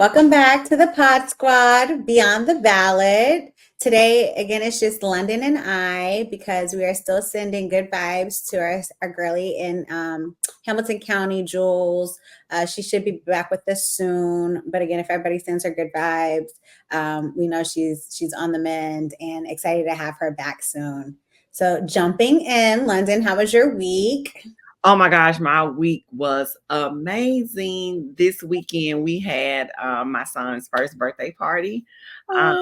Welcome back to the Pod Squad Beyond the Ballot. Today, again, it's just London and I because we are still sending good vibes to our girlie in Hamilton County, Jules. She should be back with us soon. But again, if everybody sends her good vibes, we know she's on the mend and excited to have her back soon. So, jumping in, London, how was your week? Oh my gosh, my week was amazing. This weekend we had my son's first birthday party. I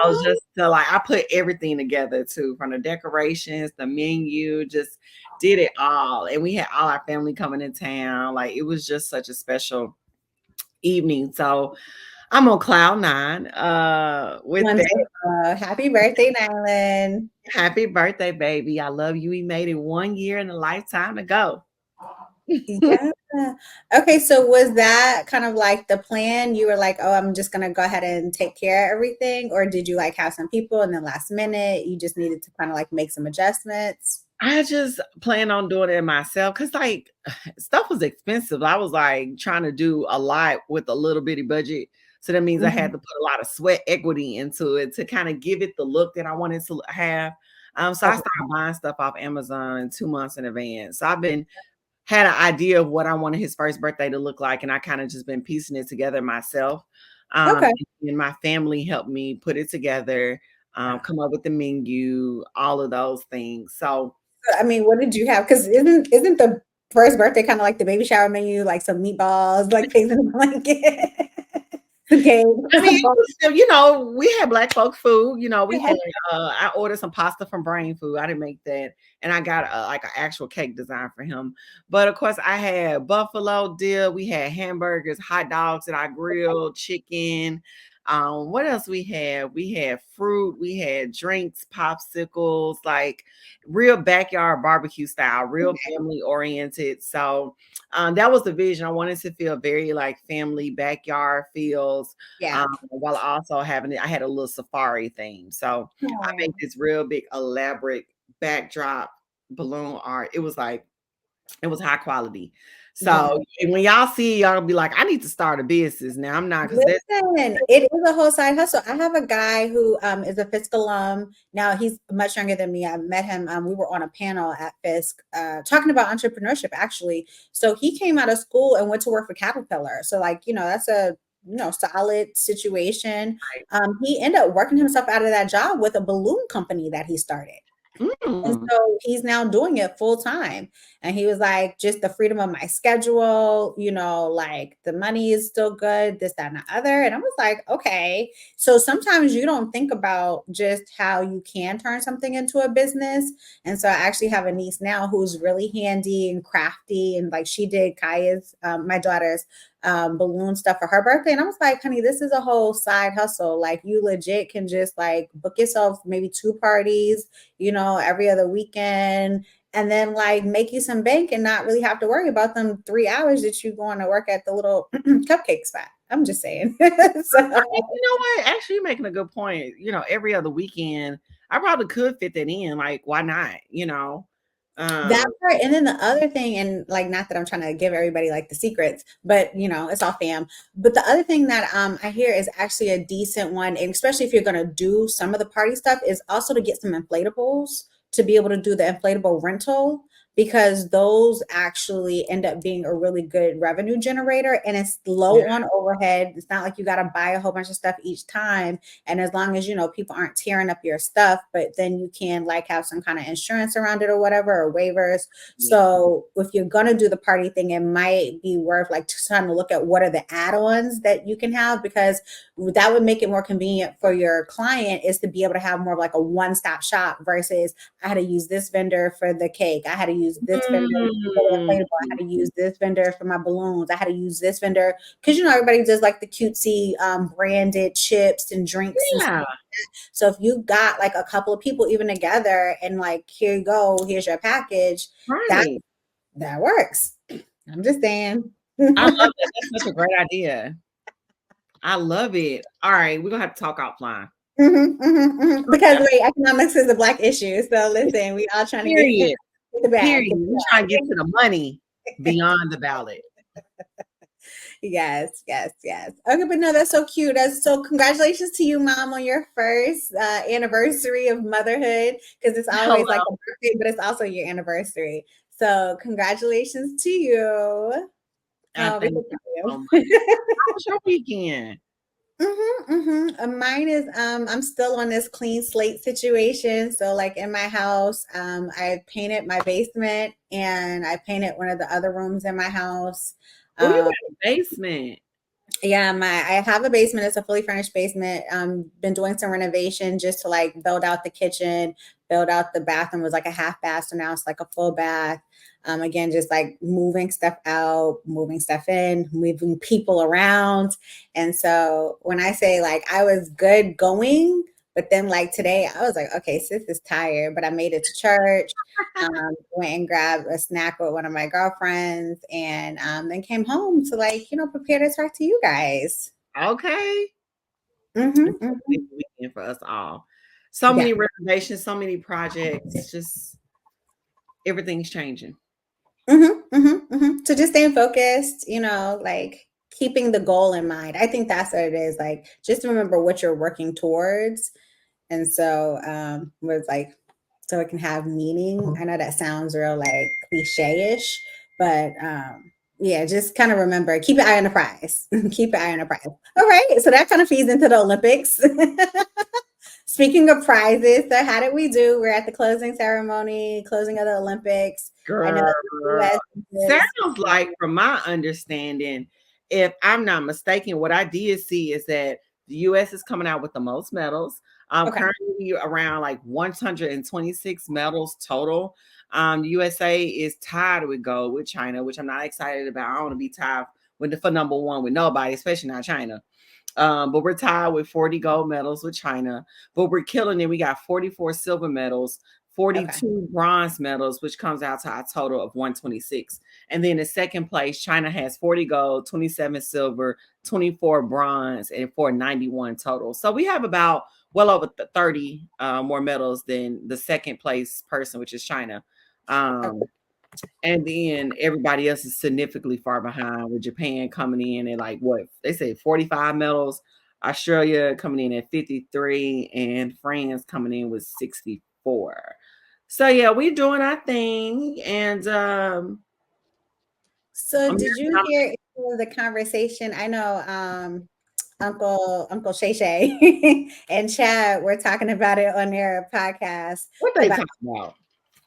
was Oh, just like I put everything together too, from the decorations, the menu, just did it all. And we had all our family coming in town. Like it was just such a special evening. So I'm on cloud nine. With that, wonderful. Happy birthday, Nylan. happy birthday, baby. I love you. We made it 1 year and a lifetime to go. Yeah. Okay, so was that kind of like the plan? You were like, "Oh, I'm just gonna go ahead and take care of everything," or did you like have some people and then last minute you just needed to kind of like make some adjustments? I just plan on doing it myself because, like, stuff was expensive. I was like trying to do a lot with a little bitty budget. So that means I had Mhm. to put a lot of sweat equity into it to kind of give it the look that I wanted to have. So I Okay. started buying stuff off Amazon 2 months in advance. So I've been had an idea of what I wanted his first birthday to look like, and I kind of just been piecing it together myself. Okay. And my family helped me put it together, come up with the menu, all of those things. So So, I mean, what did you have? Because isn't the first birthday kind of like the baby shower menu, like some meatballs, like pigs in a blanket, some cake, I mean, some it ball- was still, we had black folk food. We had I ordered some pasta from Brain Food. I didn't make that, and I got like an actual cake design for him. But of course, I had buffalo dip. We had hamburgers, hot dogs that I grilled, chicken. What else we had? We had fruit. We had drinks, popsicles, like real backyard barbecue style, real family oriented. So that was the vision. I wanted to feel very like family backyard feels Yeah. while also having it. I had a little safari theme. So I made Oh. this real big elaborate backdrop balloon art. It was high quality. Yeah. So and when y'all see it, y'all be like, I need to start a business now. I'm not because that's Listen, it is a whole side hustle. I have a guy who is a Fisk alum. Now he's much younger than me. I met him. We were on a panel at Fisk talking about entrepreneurship, actually. So he came out of school and went to work for Caterpillar. So, like, that's a solid situation. He ended up working himself out of that job with a balloon company that he started. And mm, so he's now doing it full time. And he was like, just the freedom of my schedule, like the money is still good, this, that, and the other. And I was like, okay. So sometimes you don't think about just how you can turn something into a business. And so I actually have a niece now who's really handy and crafty. And like she did Kaya's, my daughter's balloon stuff for her birthday. And I was like, honey, this is a whole side hustle. Like you legit can just like book yourself maybe two parties, every other weekend, and then like make you some bank and not really have to worry about them 3 hours that you going to work at the little cupcake spot. I'm just saying. So you know what? Actually, you're making a good point. Every other weekend, I probably could fit that in. Like, why not? that Um, part, and then the other thing, and like not that I'm trying to give everybody like the secrets, but it's all fam. But the other thing that I hear is actually a decent one, and especially if you're gonna do some of the party stuff, is also to get some inflatables to be able to do the inflatable rental because those actually end up being a really good revenue generator and it's yeah. low on overhead. It's not like you got to buy a whole bunch of stuff each time. And as long as people aren't tearing up your stuff, but then you can like have some kind of insurance around it or whatever, or waivers. Yeah. So if you're gonna do the party thing, it might be worth like trying to look at what are the add-ons that you can have, because that would make it more convenient for your client is to be able to have more of like a one-stop shop versus I had to use this vendor for the cake. I had to use this vendor for the Mm. inflatable. I had to use this vendor for my balloons. I had to use this vendor because everybody does like the cutesy branded chips and drinks and stuff Yeah. like that. So if you got like a couple of people even together and like here you go, here's your package, that Right. that works. I'm just saying. I love that. That's such a great idea. I love it. All right, we're gonna have to talk offline. Because wait, economics is a black issue. So listen, we all trying to get Period. the bag. Period. We're trying to get to the money beyond the ballot. Yes, yes, yes. Okay, but no, that's so cute. That's so congratulations to you, mom, on your first anniversary of motherhood. Because it's always like a Hello. birthday, but it's also your anniversary. So congratulations to you. I Oh, we thank so you proud so of much. you. How was your weekend? Mine is I'm still on this clean slate situation. So like in my house, I painted my basement and I painted one of the other rooms in my house. Oh, you Um, got a basement. yeah, I have a basement. It's a fully furnished basement. Been doing some renovation just to like build out the kitchen, build out the bathroom. Was like a half bath, so now it's like a full bath. Again, just like moving stuff out, moving stuff in, moving people around. And so when I say like I was good going, but then like today I was like, okay, sis is tired, but I made it to church. Went and grabbed a snack with one of my girlfriends, and then came home to like prepare to talk to you guys. Okay. It's a big Hmm. weekend for us all. So Yeah. many renovations, so many projects, just everything's changing. So just staying focused, like keeping the goal in mind. I think that's what it is. Like just remember what you're working towards. And so was like so it can have meaning. I know that sounds real like cliche-ish, but yeah, just kind of remember, keep your eye on the prize. Keep your eye on the prize. All right. So that kind of feeds into the Olympics. Speaking of prizes, so how did we do? We're at the closing ceremony, closing of the Olympics. I know Girl, the US is sounds like, from my understanding, if I'm not mistaken, what I did see is that the US is coming out with the most medals. okay. Currently around like 126 medals total. The USA is tied with gold with China, which I'm not excited about. I don't want to be tied for number one with nobody, especially not China. But we're tied with 40 gold medals with China, but we're killing it. We got 44 silver medals, Okay. 42 bronze medals, which comes out to a total of 126. And then in second place, China has 40 gold, 27 silver, 24 bronze, and 491 total. So we have about well over 30 more medals than the second place person, which is China. Okay. And then everybody else is significantly far behind, with Japan coming in at like what they say 45 medals, Australia coming in at 53, and France coming in with 64. So yeah, we're doing our thing. And So did you American, hear any of the conversation? I know Uncle Shay Shay and Chad were talking about it on their podcast what they about talking about?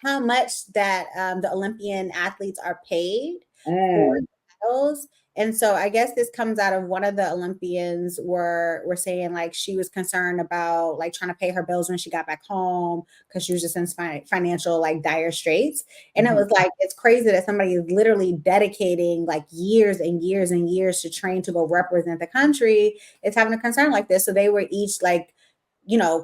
how much that the Olympian athletes are paid for Mm, the medals. And so I guess this comes out of one of the Olympians were saying like she was concerned about like trying to pay her bills when she got back home because she was just in financial like dire straits. And it mhm. was like it's crazy that somebody is literally dedicating like years and years and years to train to go represent the country. It's having a concern like this. So they were each like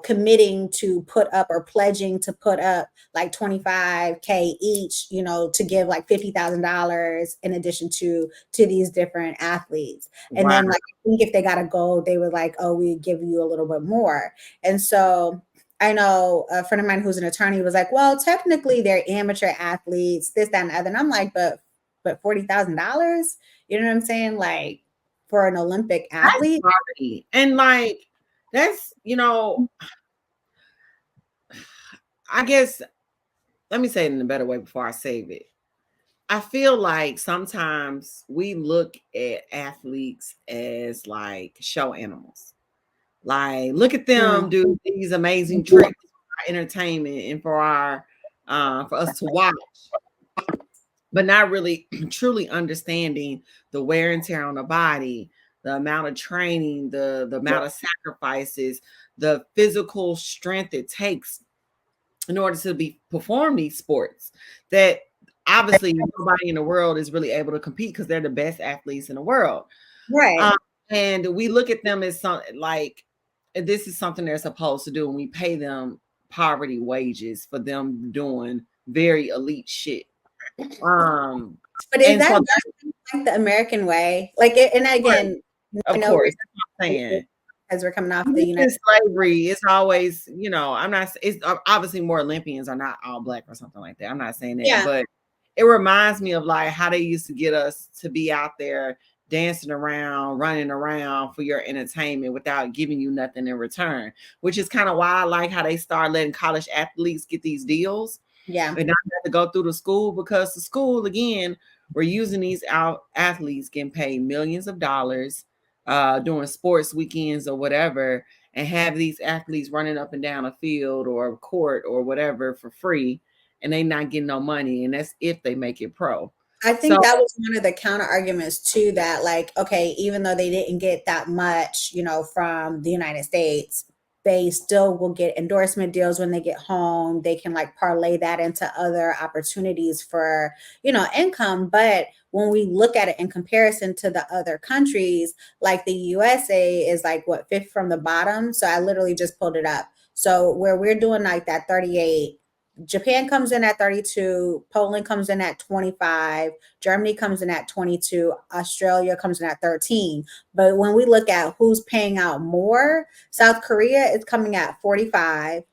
committing to put up or pledging to put up like 25K each, to give like $50,000 in addition to these different athletes. And Wow. then like I think if they got a gold, they were like, oh, we give you a little bit more. And so I know a friend of mine who's an attorney was like, well, technically they're amateur athletes, this, that, and the other. And I'm like, but $40,000, you know what I'm saying? Like for an Olympic That's athlete. party. And like that's I guess let me say it in a better way before I save it. I feel like sometimes we look at athletes as like show animals. Like, look at them Mm. do these amazing tricks for our entertainment and for us to watch, but not really truly understanding the wear and tear on the body, the amount of training, the amount of sacrifices, the physical strength it takes in order to be perform these sports that obviously nobody in the world is really able to compete because they're the best athletes in the world. Right. Um, and we look at them as something like this is something they're supposed to do, and we pay them poverty wages for them doing very elite shit. Um, But is and that so really like the American way? Like, and again, I of know we're course, that's what I'm saying. because we're coming off the In United slavery, it's always, I'm not, it's obviously more Olympians are not all black or something like that. I'm not saying that, Yeah. but it reminds me of like how they used to get us to be out there dancing around, running around for your entertainment without giving you nothing in return, which is kind of why I like how they start letting college athletes get these deals Yeah. and not have to go through the school, because the school, again, we're using these out athletes getting paid millions of dollars doing sports weekends or whatever, and have these athletes running up and down a field or a court or whatever for free, and they not getting no money, and that's if they make it pro. I So think that was one of the counter arguments to that. Like, okay, even though they didn't get that much, from the United States, they still will get endorsement deals when they get home. They can like parlay that into other opportunities for, income. But when we look at it in comparison to the other countries, like the USA is like what, fifth from the bottom. So I literally just pulled it up. So where we're doing like that 38, Japan comes in at 32, Poland comes in at 25, Germany comes in at 22, Australia comes in at 13. But when we look at who's paying out more, South Korea is coming at 45,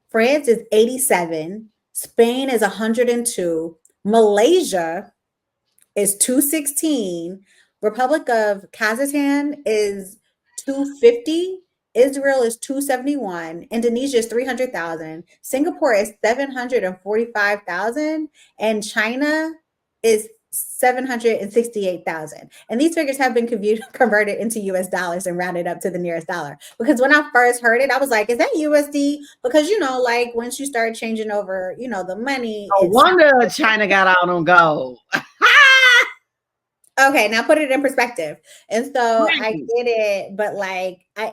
France is 87, Spain is 102, Malaysia is 216, Republic of Kazakhstan is 250, Israel is 271, Indonesia is 300,000, Singapore is 745,000, and China is 768,000. And these figures have been converted into US dollars and rounded up to the nearest dollar. Because when I first heard it, I was like, is that USD? Because, like once you start changing over, the money, no it's wonder China got out on gold. okay, now put it in perspective. And so I Right. get it, but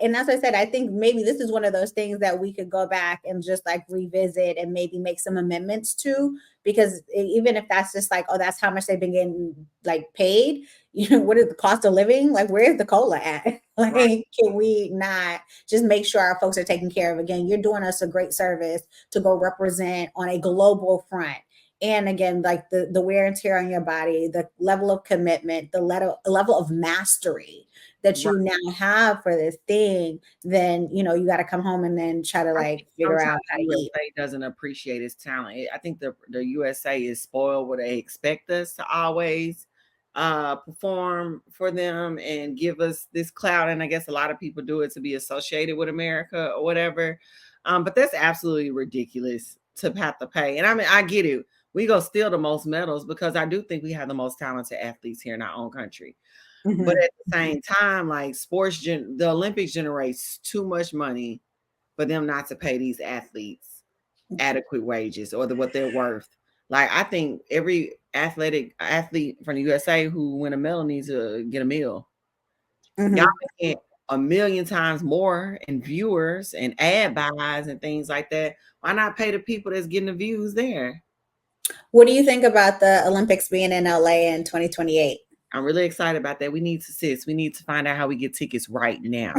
and as I said, I think maybe this is one of those things that we could go back and just like revisit and maybe make some amendments to, because even if that's just like, oh, that's how much they've been getting like paid, what is the cost of living? Like, where's the cola at? Like, Right. can we not just make sure our folks are taken care of? Again, you're doing us a great service to go represent on a global front. And again, like the wear and tear on your body, the level of commitment, the level of mastery that Right. you now have for this thing, then you got to come home and then try to I think like figure sometimes out how the to eat. USA doesn't appreciate its talent. I think the USA is spoiled where they expect us to always perform for them and give us this clout. And I guess a lot of people do it to be associated with America or whatever. But that's absolutely ridiculous to have to pay. And I mean, I get it. We go steal the most medals because I do think we have the most talented athletes here in our own country. But Mhm. at the same time, like the Olympics generates too much money for them not to pay these athletes adequate wages or what they're worth. Like, I think every athlete from the USA who win a medal needs to get a meal. Y'all Mhm. get a million times more in viewers and ad buys and things like that. Why not pay the people that's getting the views there? What do you think about the Olympics being in LA in 2028? I'm really excited about that. We need to find out how we get tickets right now.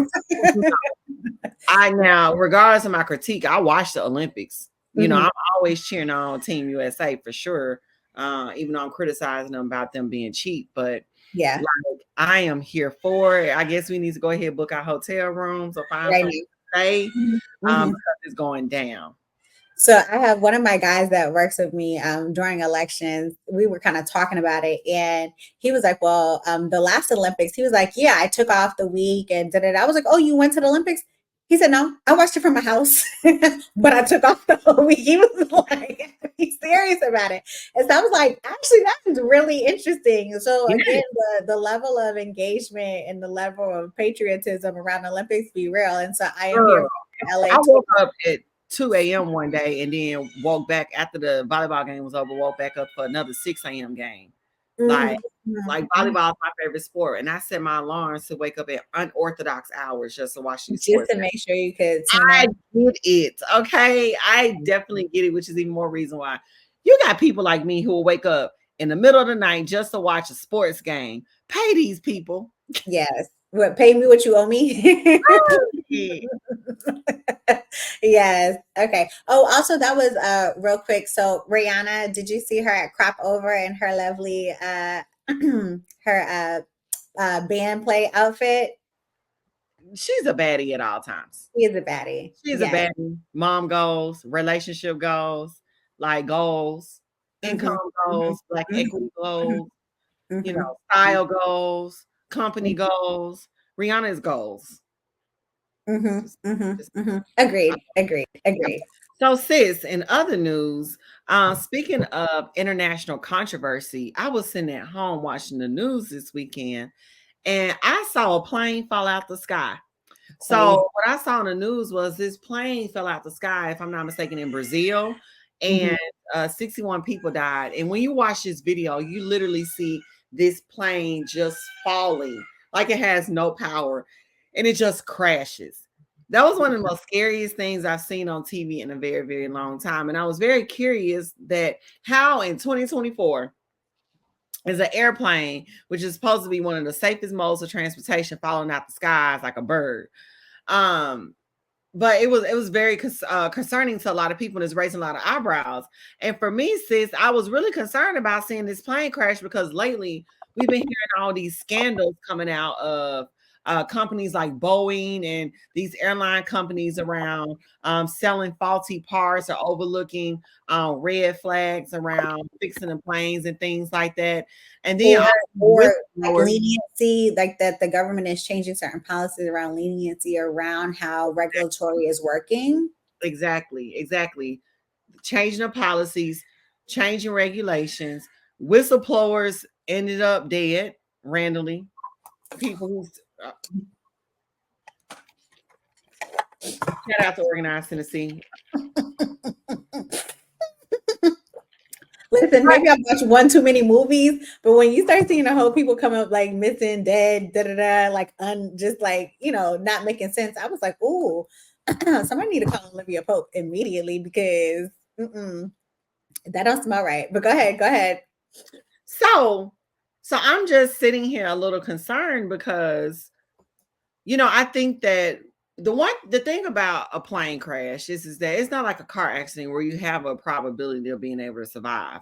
Now, regardless of my critique, I watch the Olympics. Mhm. I'm always cheering on Team USA for sure. Even though I'm criticizing them about them being cheap, but Yeah, like, I am here for it. I guess we need to go ahead and book our hotel rooms or find right somewhere now. to stay Mhm. Mhm. because it's going down. So I have one of my guys that works with me during elections. We were kind of talking about it, and he was like, "Well, the last Olympics," he was like, "Yeah, I took off the week and did it." I was like, "Oh, you went to the Olympics?" He said, "No, I watched it from my house, but I took off the whole week." He was like, "He's serious about it," and so I was like, "Actually, that's really interesting." So Yeah, again, the level of engagement and the level of patriotism around the Olympics be real, and so I am here girl. for LA. I woke up at 2 a.m. one day and then woke back after the volleyball game was over, woke back up for another 6 a.m. game. Like, Mhm, mhm, mhm. volleyball is my favorite sport. And I set my alarms to wake up at unorthodox hours just to watch these Just sports. to make sure you could tune I in. get it. Okay. I definitely get it, which is even more reason why you got people like me who will wake up in the middle of the night just to watch a sports game. Pay these people. Yes. What, pay me what you owe me? Right. Yes. Okay. Oh, also that was real quick. So Rihanna, did you see her at Crop Over in her lovely her band play outfit? She's a baddie at all times. She is a baddie. She's a Yes. baddie. Mom goals, relationship goals, like goals, income Mhm, mhm, goals, black mhm, equity mhm, goals, mhm, style goals. company goals, Rihanna's goals. Agreed. Agreed. Agreed. So, sis, in other news, speaking of international controversy, I was sitting at home watching the news this weekend and I saw a plane fall out the sky. Queen. So, what I saw in the news was this plane fell out the sky, if I'm not mistaken, in Brazil, Mm-hmm. and 61 people died. And when you watch this video, you literally see this plane just falling like it has no power and it just crashes. That was one of the most scariest things I've seen on TV in a very, very long time. And I was very curious that how in 2024 is an airplane, which is supposed to be one of the safest modes of transportation, falling out the skies like a bird. Um, but it was very concerning to a lot of people, and it's raising a lot of eyebrows. And for me, sis, I was really concerned about seeing this plane crash because lately we've been hearing all these scandals coming out of companies like Boeing and these airline companies around selling faulty parts or overlooking red flags around fixing the planes and things like that. And then or with like leniency, like that the government is changing certain policies around leniency around how regulatory is working. exactly changing the policies, changing regulations. Whistleblowers ended up dead randomly. People who shout out to Organized Tennessee. Listen, maybe I watched one too many movies, but when you start seeing the whole people come up like missing, dead, da da da, like just like not making sense, I was like, "Ooh, somebody need to call Olivia Pope immediately because that don't smell right." But go ahead, go ahead. So I'm just sitting here a little concerned because I think that the thing about a plane crash is that it's not like a car accident where you have a probability of being able to survive.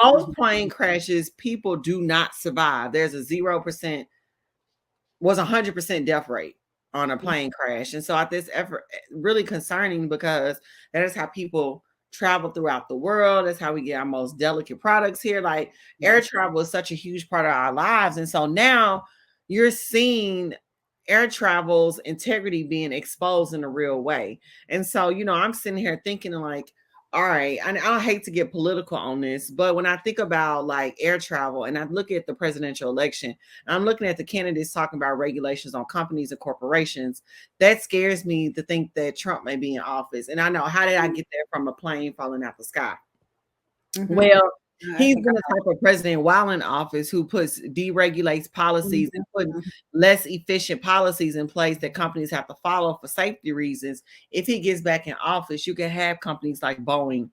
Most plane crashes, people do not survive. There's a 0% was 100% death rate on a plane crash. And so at this effort, really concerning because that is how people travel throughout the world. That's how we get our most delicate products here. Like air travel is such a huge part of our lives. And so now you're seeing air travel's integrity being exposed in a real way. And so, I'm sitting here thinking like, all right, and I hate to get political on this, but when I think about like air travel and I look at the presidential election, I'm looking at the candidates talking about regulations on companies and corporations. That scares me to think that Trump may be in office. And I know, how did I get there from a plane falling out the sky? Well, he's been the type of president while in office who deregulates policies and put less efficient policies in place that companies have to follow for safety reasons. If he gets back in office, you can have companies like Boeing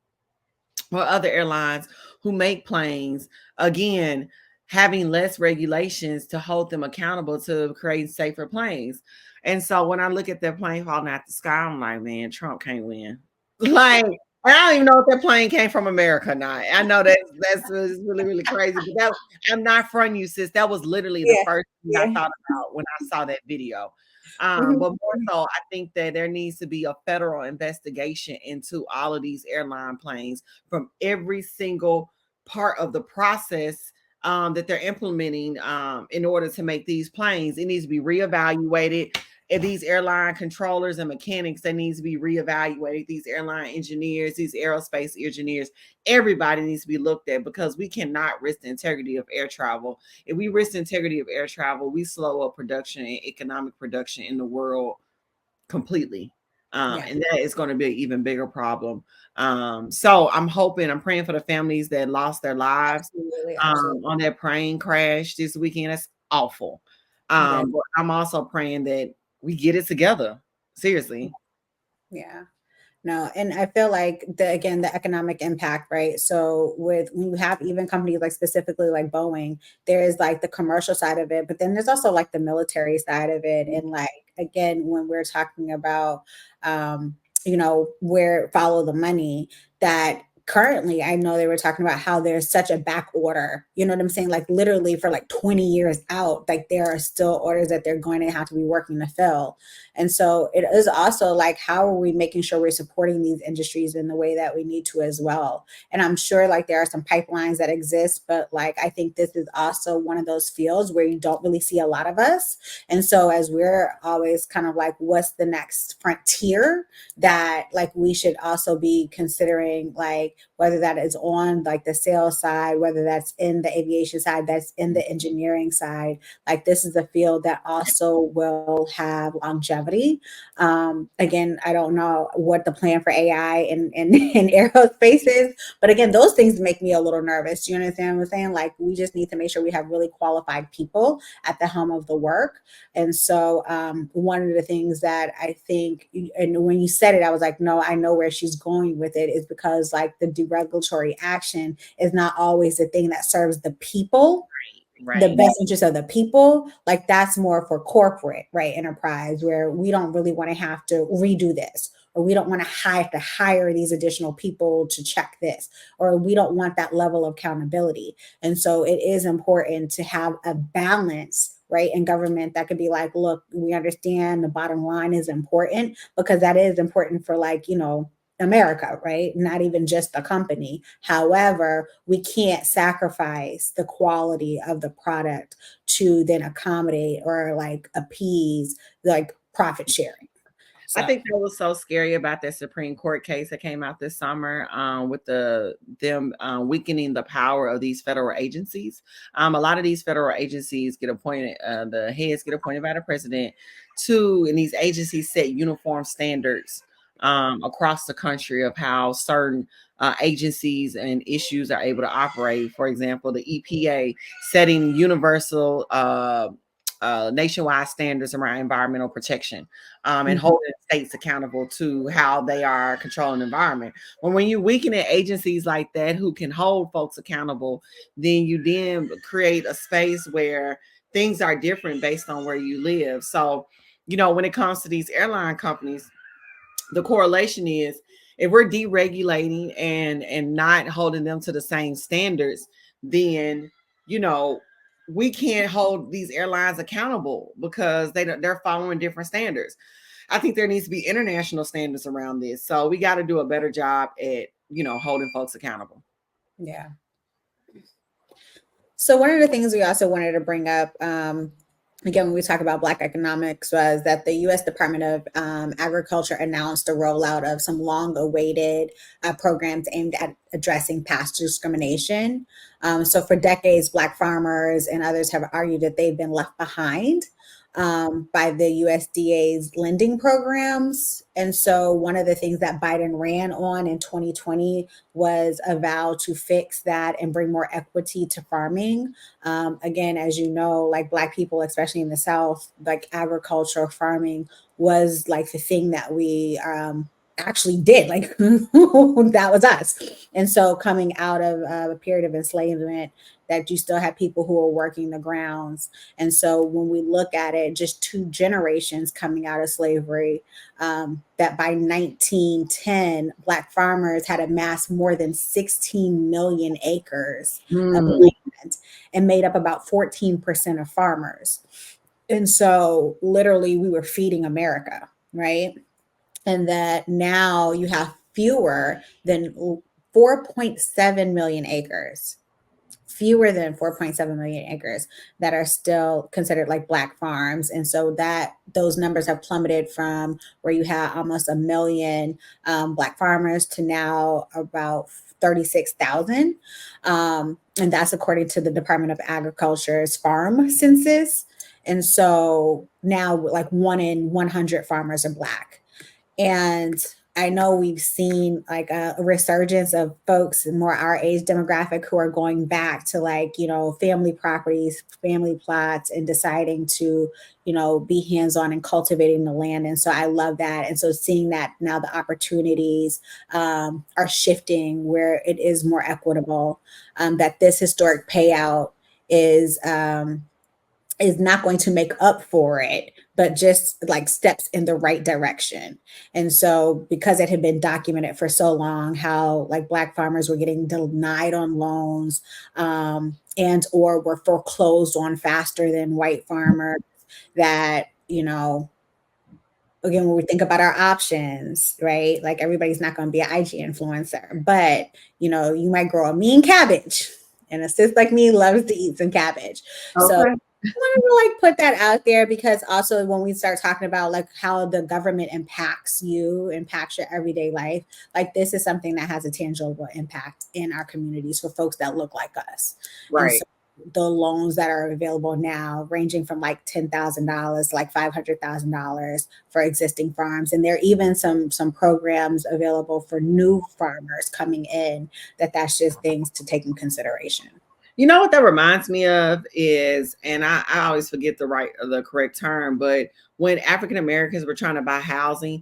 or other airlines who make planes, again, having less regulations to hold them accountable to create safer planes. And so when I look at that plane falling out the sky, I'm like, man, Trump can't win. Like, I don't even know if that plane came from America or not. I know that's really, really crazy. But I'm not fronting you, sis. That was literally the first thing I thought about when I saw that video. But more so, I think that there needs to be a federal investigation into all of these airline planes from every single part of the process that they're implementing in order to make these planes. It needs to be reevaluated. And these airline controllers and mechanics, that needs to be reevaluated. These airline engineers, these aerospace engineers, everybody needs to be looked at because we cannot risk the integrity of air travel. If we risk the integrity of air travel, we slow up production and economic production in the world completely. And that is going to be an even bigger problem. So I'm praying for the families that lost their lives on that plane crash this weekend. That's awful. But I'm also praying that we get it together. Seriously. Yeah. No, and I feel like the economic impact, right? So when you have even companies like specifically like Boeing, there is like the commercial side of it, but then there's also like the military side of it. And like again, when we're talking about where follow the money, that currently I know they were talking about how there's such a back order, you know what I'm saying, like literally for like 20 years out, like there are still orders that they're going to have to be working to fill. And so it is also like, how are we making sure we're supporting these industries in the way that we need to as well? And I'm sure like there are some pipelines that exist, but like I think this is also one of those fields where you don't really see a lot of us. And so as we're always kind of like, what's the next frontier that like we should also be considering, like whether that is on like the sales side, whether that's in the aviation side, that's in the engineering side, like this is a field that also will have longevity. Again, I don't know what the plan for AI in aerospace is, but again, those things make me a little nervous. Do you understand what I'm saying? Like we just need to make sure we have really qualified people at the helm of the work. And so one of the things that I think, and when you said it, I was like, no, I know where she's going with it, is because like the deregulatory action is not always the thing that serves the people, the Right. best interest of the people. Like that's more for corporate, right, enterprise, where we don't really want to have to redo this, or we don't want to have to hire these additional people to check this, or we don't want that level of accountability. And so it is important to have a balance, right, in government that could be like, look, we understand the bottom line is important, because that is important for like, you know, America, right? Not even just the company. However, we can't sacrifice the quality of the product to then accommodate or like appease like profit sharing. I So, think that was so scary about that Supreme Court case that came out this summer, with them weakening the power of these federal agencies. A lot of these federal agencies get appointed, the heads get appointed by the president too, and these agencies set uniform standards across the country of how certain agencies and issues are able to operate. For example, the EPA setting universal nationwide standards around environmental protection, and mhm. holding states accountable to how they are controlling the environment. When you weaken agencies like that who can hold folks accountable, then you then create a space where things are different based on where you live. So, you know, when it comes to these airline companies, the correlation is, if we're deregulating and not holding them to the same standards, then, you know, we can't hold these airlines accountable because they're following different standards. I think there needs to be international standards around this. So we got to do a better job at, you know, holding folks accountable. Yeah. So one of the things we also wanted to bring up, again, when we talk about Black economics, was that the U.S. Department of Agriculture announced the rollout of some long-awaited programs aimed at addressing past discrimination. So for decades, Black farmers and others have argued that they've been left behind by the USDA's lending programs. And so one of the things that Biden ran on in 2020 was a vow to fix that and bring more equity to farming. Again, as you know, like Black people, especially in the South, like agriculture, farming was like the thing that we actually did. Like that was us. And so coming out of a period of enslavement, that you still have people who are working the grounds. And so when we look at it, just two generations coming out of slavery, that by 1910, Black farmers had amassed more than 16 million acres of Hmm. land and made up about 14% of farmers. And so literally we were feeding America, right? And that now you have fewer than 4.7 million acres, fewer than 4.7 million acres that are still considered like Black farms. And so that those numbers have plummeted from where you had almost a million Black farmers to now about 36,000. And that's according to the Department of Agriculture's farm census. And so now like 1 in 100 farmers are Black. And I know we've seen like a resurgence of folks more our age demographic who are going back to like, you know, family properties, family plots, and deciding to, you know, be hands on and cultivating the land. And so I love that. And so seeing that now the opportunities are shifting where it is more equitable, that this historic payout is is not going to make up for it, but just like steps in the right direction. And so, because it had been documented for so long how like Black farmers were getting denied on loans, and or were foreclosed on faster than white farmers, that, again, when we think about our options, right? Like everybody's not going to be an IG influencer, but you might grow a mean cabbage, and a sis like me loves to eat some cabbage. So Okay. I wanted to like put that out there, because also when we start talking about like how the government impacts your everyday life, like this is something that has a tangible impact in our communities for folks that look like us. And Right. so the loans that are available now, ranging from like $10,000, like $500,000 for existing farms, and there are even some programs available for new farmers coming in. That's just things to take in consideration. You know what that reminds me of is, and I always forget the correct term, but when African Americans were trying to buy houses,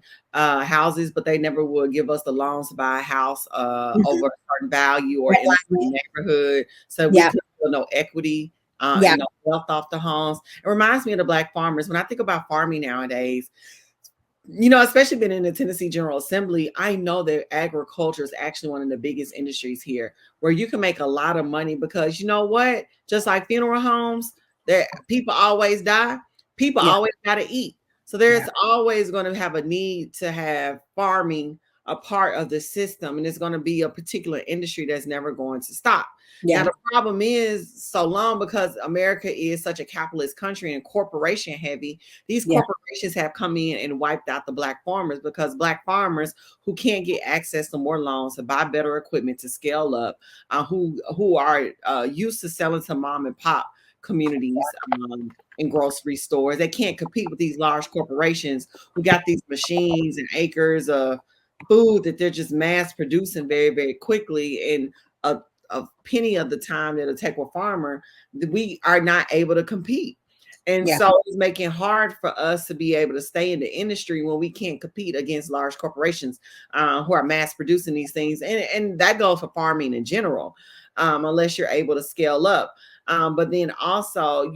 but they never would give us the loans to buy a house over Mhm. a certain value or in the same Redlining. neighborhood, so we Yeah, could build no equity yeah, and no wealth off the homes. It reminds me of the Black farmers. When I think about farming nowadays, especially being in the Tennessee General Assembly, I know that agriculture is actually one of the biggest industries here where you can make a lot of money because you know what? Just like funeral homes, that people always die, people yeah, always got to eat. So there's yeah, always going to have a need to have farming a part of the system, and it's going to be a particular industry that's never going to stop. Now, yeah, the problem is so long because America is such a capitalist country and corporation heavy, these yeah, corporations have come in and wiped out the Black farmers because Black farmers who can't get access to more loans to buy better equipment to scale up, who are used to selling to mom and pop communities in grocery stores, they can't compete with these large corporations who got these machines and acres of food that they're just mass producing very, very quickly. And a penny of the time that it'll take a farmer, we are not able to compete. And yeah, so it's making hard for us to be able to stay in the industry when we can't compete against large corporations who are mass producing these things. And that goes for farming in general, unless you're able to scale up. But then also,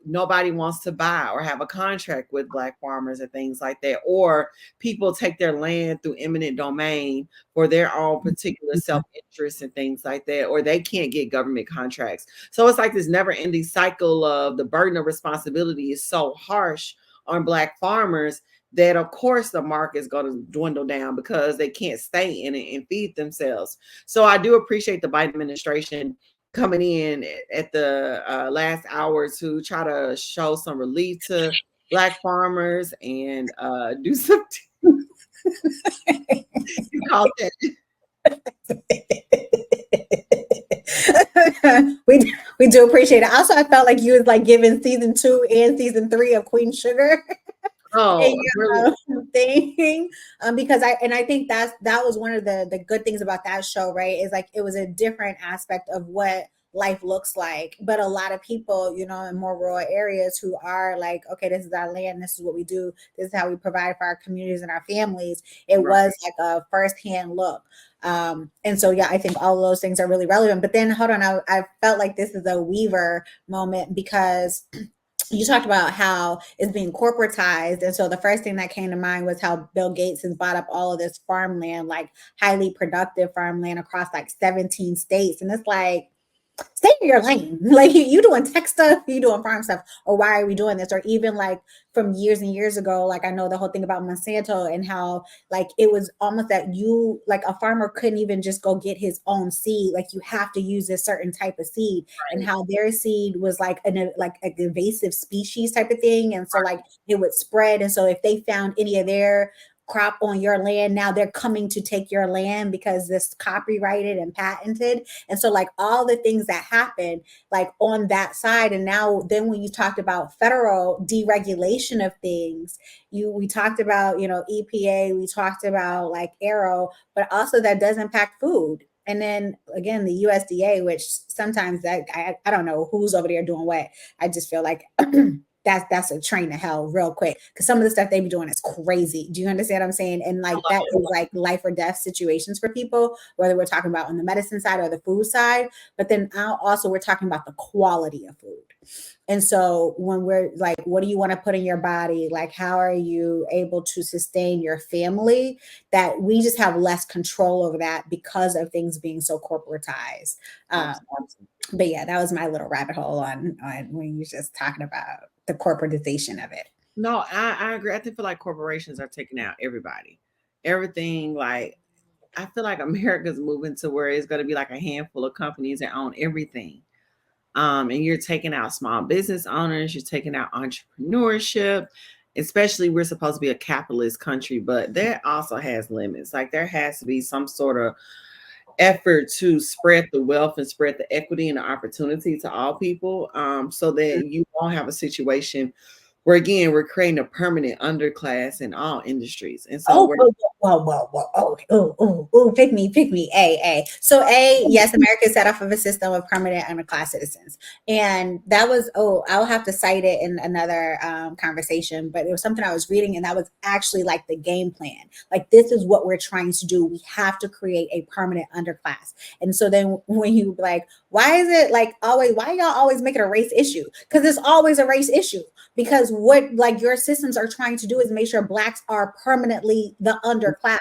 nobody wants to buy or have a contract with Black farmers and things like that. Or people take their land through eminent domain for their own particular yeah, self-interest and things like that, or they can't get government contracts. So it's like this never-ending cycle of the burden of responsibility is so harsh on Black farmers that of course the market is going to dwindle down because they can't stay in it and feed themselves. So I do appreciate the Biden administration coming in at the last hour to try to show some relief to Black farmers and do something. You call that? we do appreciate it. Also, I felt like you was like giving season 2 and season 3 of Queen Sugar Oh, really? thing, because I think that was one of the good things about that show, right? Is like it was a different aspect of what life looks like, but a lot of people, in more rural areas who are like, okay, this is our land, this is what we do, this is how we provide for our communities and our families. It Right. was like a firsthand look. And so yeah, I think all of those things are really relevant. But then hold on, I felt like this is a Weaver moment, because you talked about how it's being corporatized. And so the first thing that came to mind was how Bill Gates has bought up all of this farmland, like highly productive farmland across like 17 states. And it's like, stay in your lane. Like you doing tech stuff, you doing farm stuff, or why are we doing this? Or even like from years and years ago, like I know the whole thing about Monsanto and how like it was almost that you like a farmer couldn't even just go get his own seed. Like you have to use a certain type of seed, and Right. how their seed was like an invasive species type of thing. And so like it would spread. And so if they found any of their crop on your land, now they're coming to take your land because this copyrighted and patented. And so like all the things that happen like on that side. And now then when you talked about federal deregulation of things, we talked about, EPA, we talked about like Arrow, but also that does impact food. And then again, the USDA, which sometimes that I don't know who's over there doing what. I just feel like that's a train to hell real quick, because some of the stuff they be doing is crazy. Do you understand what I'm saying? And like that is like life or death situations for people, whether we're talking about on the medicine side or the food side. But then also we're talking about the quality of food. And so when we're like, what do you want to put in your body? Like, how are you able to sustain your family? That we just have less control over that because of things being so corporatized. But yeah, that was my little rabbit hole on when you're just talking about the corporatization of it. No, I agree. I feel like corporations are taking out everybody, everything. Like, I feel like America's moving to where it's going to be like a handful of companies that own everything. And you're taking out small business owners, you're taking out entrepreneurship, especially we're supposed to be a capitalist country, but that also has limits. Like, there has to be some sort of effort to spread the wealth and spread the equity and the opportunity to all people, so that you won't have a situation where, again, we're creating a permanent underclass in all industries. And so we're pick me, A. So yes, America is set off of a system of permanent underclass citizens. And that was, I'll have to cite it in another conversation, but it was something I was reading, and that was actually like the game plan. Like, this is what we're trying to do. We have to create a permanent underclass. And so then when you like, why is it like always, why y'all always make it a race issue? Because it's always a race issue. Because what like your systems are trying to do is make sure Blacks are permanently the underclass.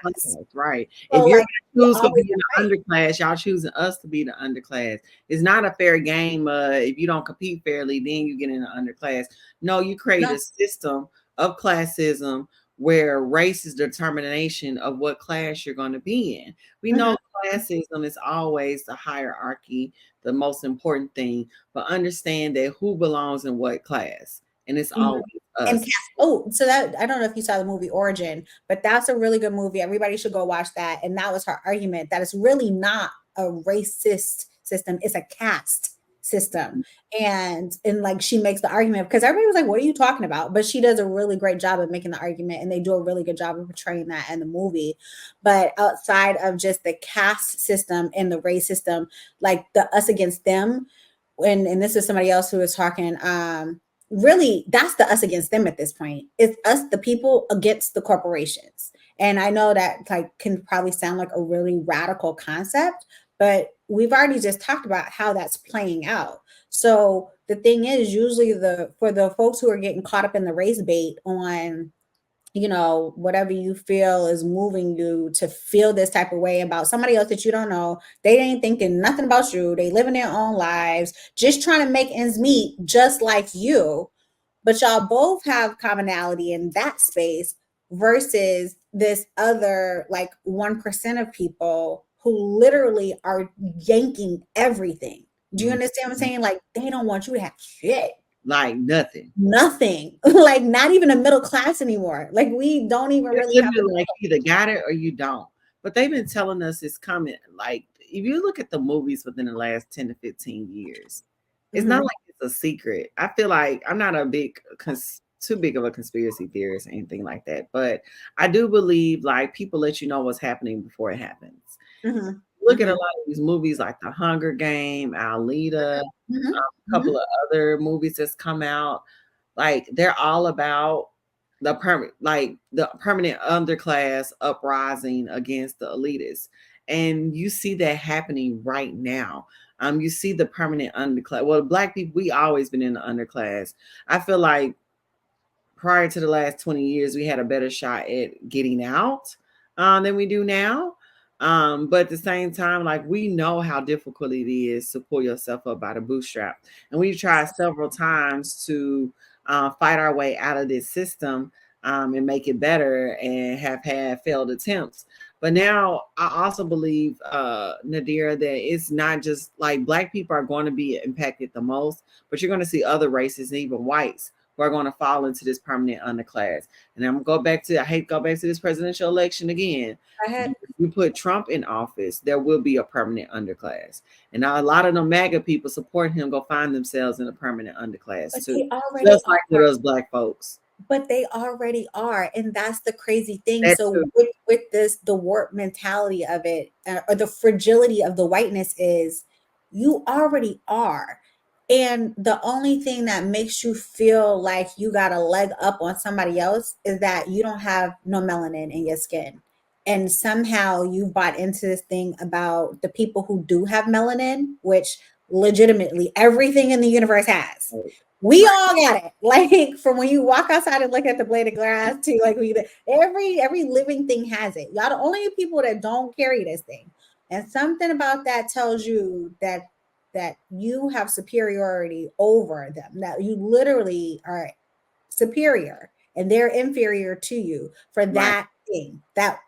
Right. So If you're like, going to choose to be in the underclass, y'all choosing us to be the underclass. It's not a fair game. If you don't compete fairly, then you get in the underclass. No, you create a system of classism where race is determination of what class you're going to be in. We know classism is always the hierarchy, the most important thing, but understand that who belongs in what class. And it's always us. And so that, I don't know if you saw the movie Origin, but that's a really good movie. Everybody should go watch that. And that was her argument, that it's really not a racist system, it's a caste system. And like, she makes the argument, because everybody was like, what are you talking about? But she does a really great job of making the argument, and they do a really good job of portraying that in the movie. But outside of just the caste system and the race system, like the us against them, and this is somebody else who was talking, really that's the us against them at this point. It's us, the people, against the corporations. And I know that like can probably sound like a really radical concept, but we've already just talked about how that's playing out. So the thing is, usually for the folks who are getting caught up in the race bait on, you know, whatever you feel is moving you to feel this type of way about somebody else that you don't know. They ain't thinking nothing about you. They living their own lives, just trying to make ends meet, just like you. But y'all both have commonality in that space versus this other like 1% of people who literally are yanking everything. Do you understand what I'm saying? Like, they don't want you to have shit. Like nothing. Like not even a middle class anymore. Like, we don't even really have like, you either got it or you don't. But they've been telling us it's coming. Like, if you look at the movies within the last 10 to 15 years, it's not like it's a secret. I feel like I'm not too big of a conspiracy theorist or anything like that, but I do believe like people let you know what's happening before it happens. Look at a lot of these movies like The Hunger Game, Alita, a couple of other movies that's come out. Like, they're all about the permanent underclass uprising against the elitists. And you see that happening right now. You see the permanent underclass. Well, Black people, we always been in the underclass. I feel like prior to the last 20 years, we had a better shot at getting out than we do now. But at the same time, like, we know how difficult it is to pull yourself up by the bootstrap. And we've tried several times to fight our way out of this system and make it better, and have had failed attempts. But now I also believe, Nadira, that it's not just like Black people are going to be impacted the most, but you're going to see other races and even whites who are going to fall into this permanent underclass. And I'm going to go back to, I hate to go back to this presidential election again. You put Trump in office, there will be a permanent underclass. And now a lot of the MAGA people support him go find themselves in a permanent underclass too. Just like with us Black folks. But they already are. And that's the crazy thing. So with this, the warped mentality of it, or the fragility of the whiteness is, you already are. And the only thing that makes you feel like you got a leg up on somebody else is that you don't have no melanin in your skin. And somehow you bought into this thing about the people who do have melanin, which legitimately everything in the universe has. We all got it. Like from when you walk outside and look at the blade of grass to like every living thing has it. Y'all the only people that don't carry this thing. And something about that tells you that you have superiority over them, that you literally are superior and they're inferior to you for Right. that thing, that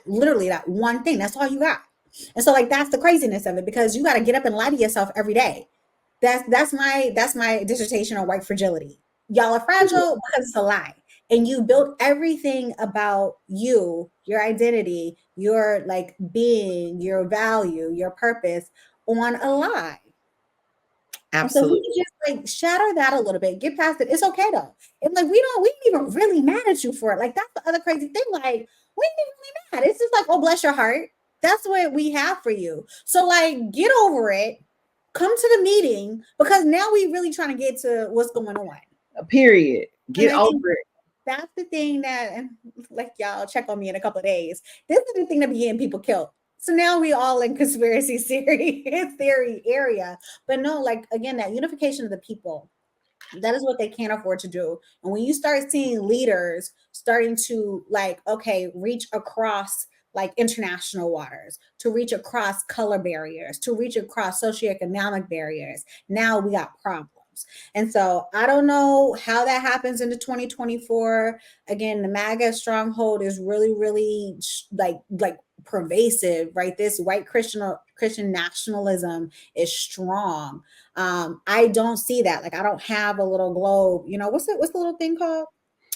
literally that one thing. That's all you got. And so like that's the craziness of it because you got to get up and lie to yourself every day. That's my dissertation on white fragility. Y'all are fragile because it's a lie. And you built everything about you, your identity, your like being, your value, your purpose on a lie. And so if we Absolutely. can just like shatter that a little bit, get past it. It's okay though. And like we ain't even really mad at you for it. Like that's the other crazy thing. Like we ain't even really mad. It's just like, oh bless your heart. That's what we have for you. So like get over it. Come to the meeting because now we really trying to get to what's going on. Period. And Get I think over it. that's the thing that, and like y'all check on me in a couple of days. This is the thing that be getting people killed. So now we all in conspiracy theory area. But no, like again, that unification of the people, that is what they can't afford to do. And when you start seeing leaders starting to like, okay, reach across like international waters, to reach across color barriers, to reach across socioeconomic barriers, now we got problems. And so I don't know how that happens into 2024. Again, the MAGA stronghold is really, really like pervasive, right? This white Christian nationalism is strong. I don't see that. Like I don't have a little globe. You know, what's the little thing called? Where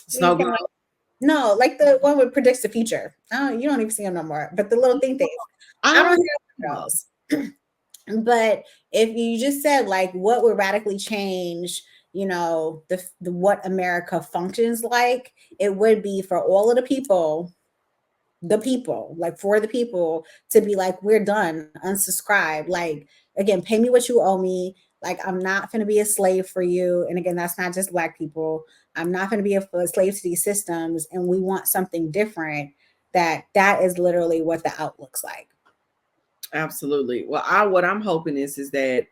you Snow can globe. like no, like the one that predicts the future. Oh, you don't even see them no more. But the little things. I don't have those. But if you just said like what would radically change, you know, the what America functions like, it would be for all of the people, like for the people to be like, we're done, unsubscribe. Like, again, pay me what you owe me. Like, I'm not going to be a slave for you. And again, that's not just Black people. I'm not going to be a slave to these systems. And we want something different. That is literally what the out looks like. Absolutely. Well, what I'm hoping is that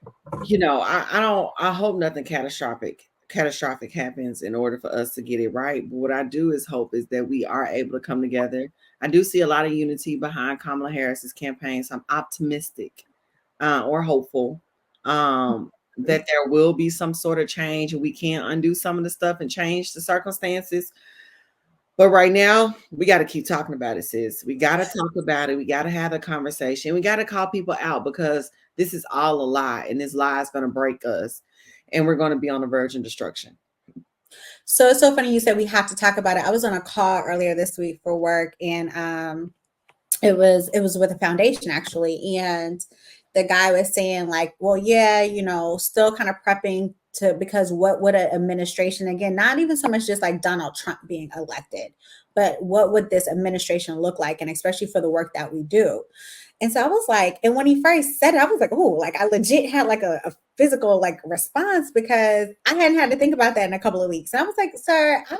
I hope nothing catastrophic happens in order for us to get it right. But what I do is hope is that we are able to come together. I do see a lot of unity behind Kamala Harris's campaign, so I'm optimistic or hopeful that there will be some sort of change and we can undo some of the stuff and change the circumstances. But right now, we got to keep talking about it, sis. We got to talk about it. We got to have a conversation. We got to call people out because this is all a lie, and this lie is going to break us, and we're going to be on the verge of destruction. So it's so funny you said we have to talk about it. I was on a call earlier this week for work, and it was with a foundation actually, and the guy was saying like, well, yeah, still kind of prepping to, because what would an administration, again, not even so much just like Donald Trump being elected, but what would this administration look like, and especially for the work that we do. And so I was like, and when he first said it, I was like, oh, like I legit had like a physical like response because I hadn't had to think about that in a couple of weeks. And I was like, sir, I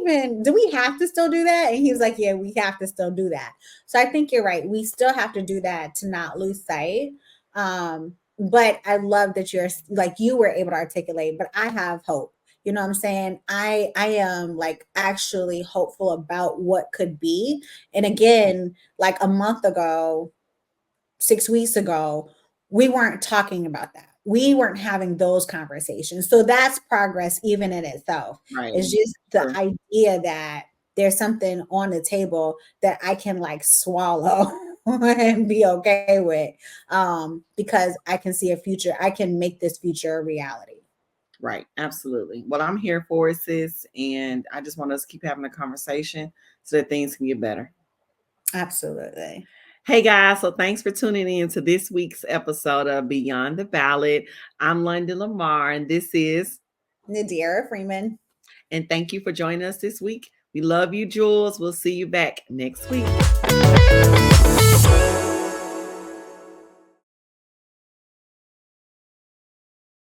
even, do we have to still do that? And he was like, yeah, we have to still do that. So I think you're right. We still have to do that to not lose sight. But I love that you're like, you were able to articulate, but I have hope. You know what I'm saying? I am like actually hopeful about what could be. And again, like a month ago, 6 weeks ago, we weren't talking about that. We weren't having those conversations. So that's progress even in itself. Right. It's just the Sure. idea that there's something on the table that I can like swallow and be okay with, because I can see a future. I can make this future a reality. Right. Absolutely. Well, I'm here for it, sis. And I just want us to keep having a conversation so that things can get better. Absolutely. Hey guys, so thanks for tuning in to this week's episode of Beyond the Ballot. I'm London Lamar, and this is Nadira Freeman. And thank you for joining us this week. We love you, Jules. We'll see you back next week.